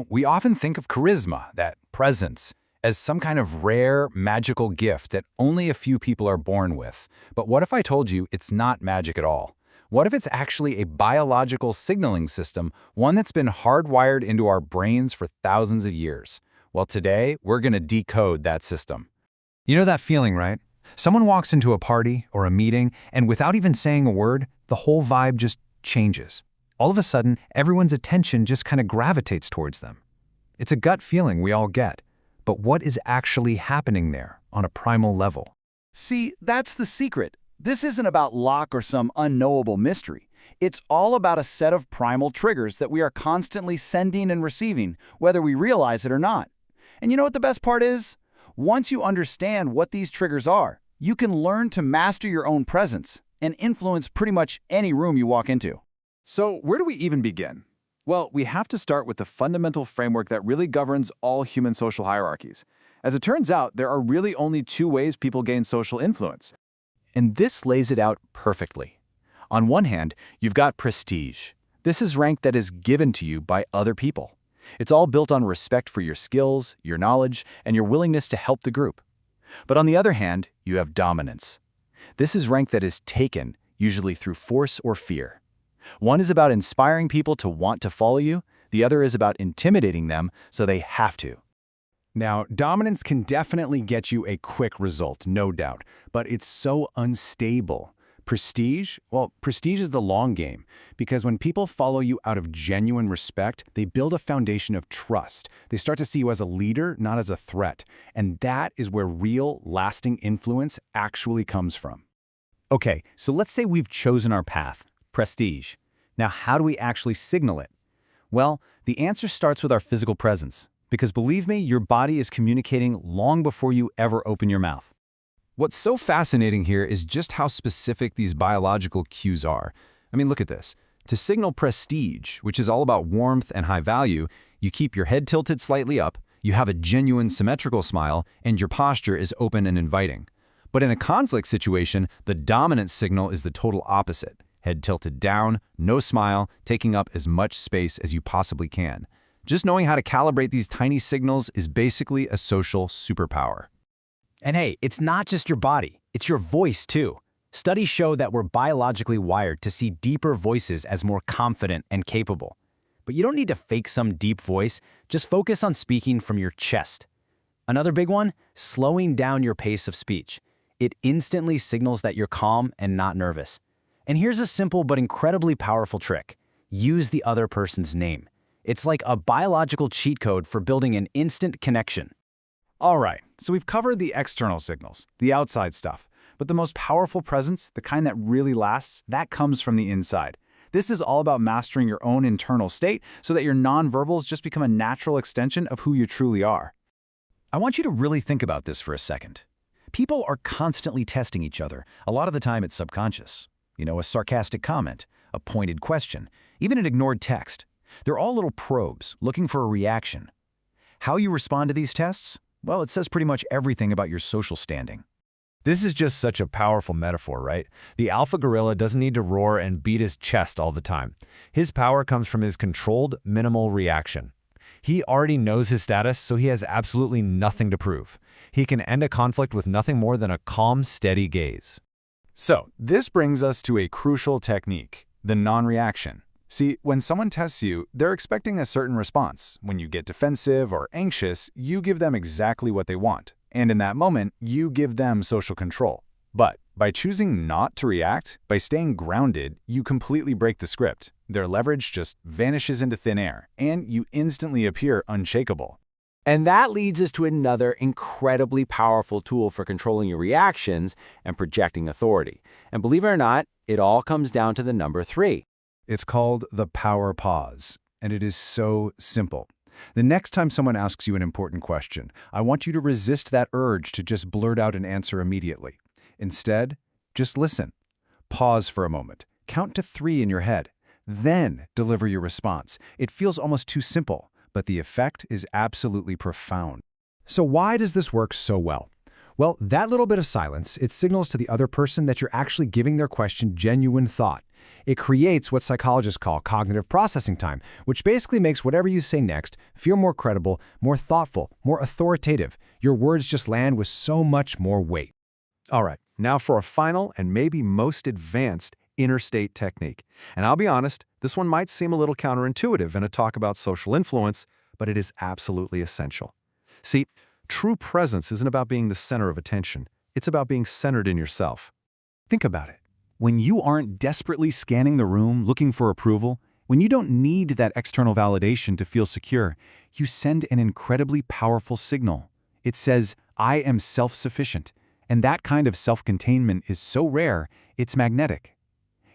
We often think of charisma, that presence, as some kind of rare, magical gift that only a few people are born with. But what if I told you it's not magic at all? What if it's actually a biological signaling system, one that's been hardwired into our brains for thousands of years? Well, today, we're going to decode that system. You know that feeling, right? Someone walks into a party or a meeting, and without even saying a word, the whole vibe just changes. All of a sudden, everyone's attention just kind of gravitates towards them. It's a gut feeling we all get. But what is actually happening there on a primal level? See, that's the secret. This isn't about luck or some unknowable mystery. It's all about a set of primal triggers that we are constantly sending and receiving, whether we realize it or not. And you know what the best part is? Once you understand what these triggers are, you can learn to master your own presence and influence pretty much any room you walk into. So where do we even begin? Well, we have to start with the fundamental framework that really governs all human social hierarchies. As it turns out, there are really only two ways people gain social influence. And this lays it out perfectly. On one hand, you've got prestige. This is rank that is given to you by other people. It's all built on respect for your skills, your knowledge, and your willingness to help the group. But on the other hand, you have dominance. This is rank that is taken, usually through force or fear. One is about inspiring people to want to follow you, the other is about intimidating them so they have to. Now, dominance can definitely get you a quick result, no doubt, but it's so unstable. Prestige? Well, prestige is the long game, because when people follow you out of genuine respect, they build a foundation of trust. They start to see you as a leader, not as a threat. And that is where real, lasting influence actually comes from. Okay, so let's say we've chosen our path, prestige. Now, how do we actually signal it? Well, the answer starts with our physical presence. Because believe me, your body is communicating long before you ever open your mouth. What's so fascinating here is just how specific these biological cues are. I mean, look at this. To signal prestige, which is all about warmth and high value, you keep your head tilted slightly up, you have a genuine symmetrical smile, and your posture is open and inviting. But in a conflict situation, the dominant signal is the total opposite. Head tilted down, no smile, taking up as much space as you possibly can. Just knowing how to calibrate these tiny signals is basically a social superpower. And hey, it's not just your body, it's your voice too. Studies show that we're biologically wired to see deeper voices as more confident and capable. But you don't need to fake some deep voice, just focus on speaking from your chest. Another big one, slowing down your pace of speech. It instantly signals that you're calm and not nervous. And here's a simple but incredibly powerful trick. Use the other person's name. It's like a biological cheat code for building an instant connection. All right, so we've covered the external signals, the outside stuff. But the most powerful presence, the kind that really lasts, that comes from the inside. This is all about mastering your own internal state so that your nonverbals just become a natural extension of who you truly are. I want you to really think about this for a second. People are constantly testing each other. A lot of the time it's subconscious. A sarcastic comment, a pointed question, even an ignored text. They're all little probes looking for a reaction. How you respond to these tests? Well, it says pretty much everything about your social standing. This is just such a powerful metaphor, right? The alpha gorilla doesn't need to roar and beat his chest all the time. His power comes from his controlled, minimal reaction. He already knows his status, so he has absolutely nothing to prove. He can end a conflict with nothing more than a calm, steady gaze. So, this brings us to a crucial technique, the non-reaction. See, when someone tests you, they're expecting a certain response. When you get defensive or anxious, you give them exactly what they want. And in that moment, you give them social control. But by choosing not to react, by staying grounded, you completely break the script. Their leverage just vanishes into thin air, and you instantly appear unshakable. And that leads us to another incredibly powerful tool for controlling your reactions and projecting authority. And believe it or not, it all comes down to the number 3. It's called the power pause, and it is so simple. The next time someone asks you an important question, I want you to resist that urge to just blurt out an answer immediately. Instead, just listen. Pause for a moment. Count to 3 in your head. Then deliver your response. It feels almost too simple, but the effect is absolutely profound. So why does this work so well? Well, that little bit of silence, it signals to the other person that you're actually giving their question genuine thought. It creates what psychologists call cognitive processing time, which basically makes whatever you say next feel more credible, more thoughtful, more authoritative. Your words just land with so much more weight. All right, now for a final and maybe most advanced inner state technique. And I'll be honest, this one might seem a little counterintuitive in a talk about social influence, but it is absolutely essential. See, true presence isn't about being the center of attention. It's about being centered in yourself. Think about it. When you aren't desperately scanning the room looking for approval, when you don't need that external validation to feel secure, you send an incredibly powerful signal. It says, I am self-sufficient. And that kind of self-containment is so rare, it's magnetic.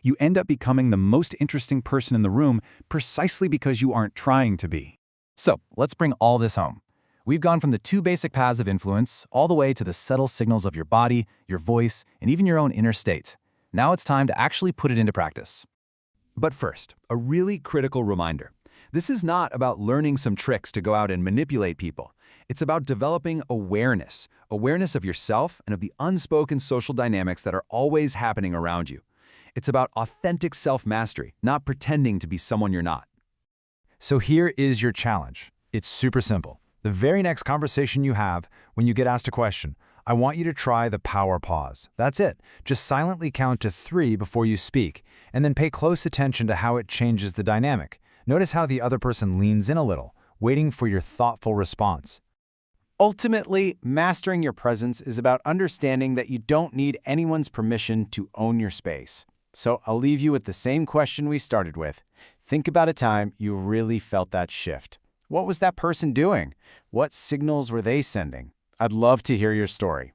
You end up becoming the most interesting person in the room precisely because you aren't trying to be. So, let's bring all this home. We've gone from the two basic paths of influence all the way to the subtle signals of your body, your voice, and even your own inner state. Now it's time to actually put it into practice. But first, a really critical reminder. This is not about learning some tricks to go out and manipulate people. It's about developing awareness of yourself and of the unspoken social dynamics that are always happening around you. It's about authentic self-mastery, not pretending to be someone you're not. So here is your challenge. It's super simple. The very next conversation you have, when you get asked a question, I want you to try the power pause. That's it. Just silently count to 3 before you speak, and then pay close attention to how it changes the dynamic. Notice how the other person leans in a little, waiting for your thoughtful response. Ultimately, mastering your presence is about understanding that you don't need anyone's permission to own your space. So I'll leave you with the same question we started with. Think about a time you really felt that shift. What was that person doing? What signals were they sending? I'd love to hear your story.